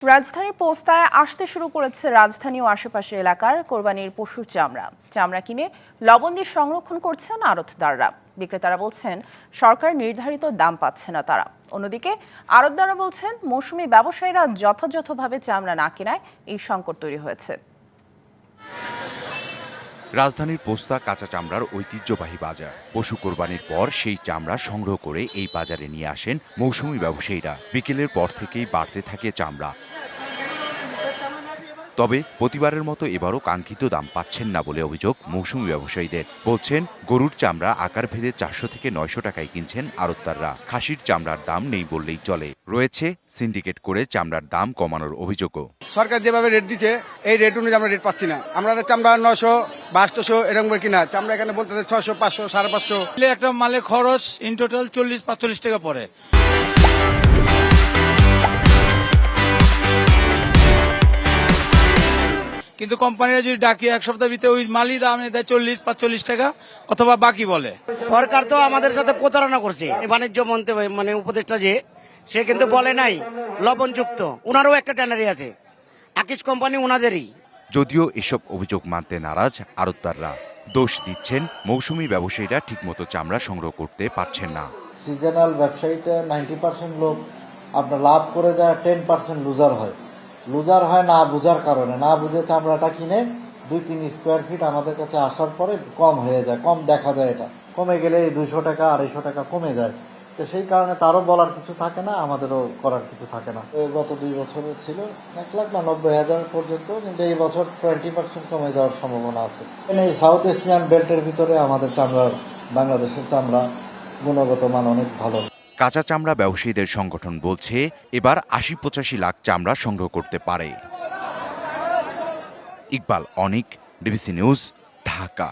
রাজধানীর পোস্তায় আসতে শুরু করেছে রাজধানী ও আশেপাশের এলাকার কোরবানির পশুর চামড়া কিনে লবণ দিয়ে সংরক্ষণ করছেন আড়তদাররা। বিক্রেতারা বলছেন সরকার নির্ধারিত দাম পাচ্ছে না তারা। অন্যদিকে আড়তদাররা বলছেন মৌসুমী ব্যবসায়ীরা যথাযথভাবে চামড়া না কেনায় এই সংকট তৈরি হয়েছে। রাজধানীর পোস্তা কাঁচা চামড়ার ঐতিহ্যবাহী বাজার। পশু কোরবানির পর সেই চামড়া সংগ্রহ করে এই বাজারে নিয়ে আসেন মৌসুমী ব্যবসায়ীরা। বিকেলের পর থেকেই বাড়তে থাকে চামড়া। তবে প্রতিবারের মতো এবারও কাঙ্ক্ষিত দাম পাচ্ছেন না বলে অভিযোগ মৌসুমী ব্যবসায়ীদের। বলছেন গরুর চামড়া আকার ভেদে 400 থেকে 900 টাকায় কিনছেন আড়তদাররা। খাসির চামড়ার দাম নেই বললেই চলে। রয়েছে সিন্ডিকেট করে চামড়ার দাম কমানোর অভিযোগও। সরকার যেভাবে রেট দিচ্ছে এই রেট অনুযায়ী আমরা রেট পাচ্ছি না। আমরা চামড়া 900 বা 800 এরকম করে কিনা, চামড়া এখানে বলতে 600 500 550। একটা মালের খরচ ইন টোটাল 40-45 টাকা পড়ে। কিন্তু কোম্পানিরা যদি ডাকি এক সপ্তাহ ভিতরে ওই মালই দাম দেয় 40-45 টাকা অথবা বাকি বলে। সরকার তো আমাদের সাথে প্রতারণা করছে। বাণিজ্য মন্ত্রী উপদেষ্টা সে কিন্তু বলে নাই লবণযুক্ত। ওনারও একটা ট্যানারি আছে, আকিজ কোম্পানি ওনাদেরই। যদিও এসব অভিযোগ মানতে নারাজ আড়তদাররা। দোষ দিচ্ছেন মৌসুমী ব্যবসায়ীরা ঠিকমতো চামড়া সংগ্রহ করতে পারছেন না। সিজনাল ব্যবসায়ীতে 90% লোক আপনার লাভ করে দেয়, 10% লুজার হয় না বুঝার কারণে। না বুঝে চামড়াটা কিনে 2-3 স্কোয়ার ফিট আমাদের কাছে আসার পরে কম হয়ে যায়, কম দেখা যায়। এটা কমে গেলে 200 টাকা 250 টাকা কমে যায়। তো সেই কারণে তারও বলার কিছু থাকে না, আমাদেরও করার কিছু থাকে না। গত 2 বছরে ছিল 1,90,000 পর্যন্ত, কিন্তু এই বছর 20% কমে যাওয়ার সম্ভাবনা আছে। এই সাউথ এশিয়ান বেল্টের ভিতরে আমাদের চামড়ার, বাংলাদেশের চামড়া গুণগত মান অনেক ভালো। কাঁচা চামড়া ব্যবসায়ীদের সংগঠন বলছে এবার 80-85 লাখ চামড়া সংগ্রহ করতে পারে। ইকবাল অনিক, ডিবিসি নিউজ, ঢাকা।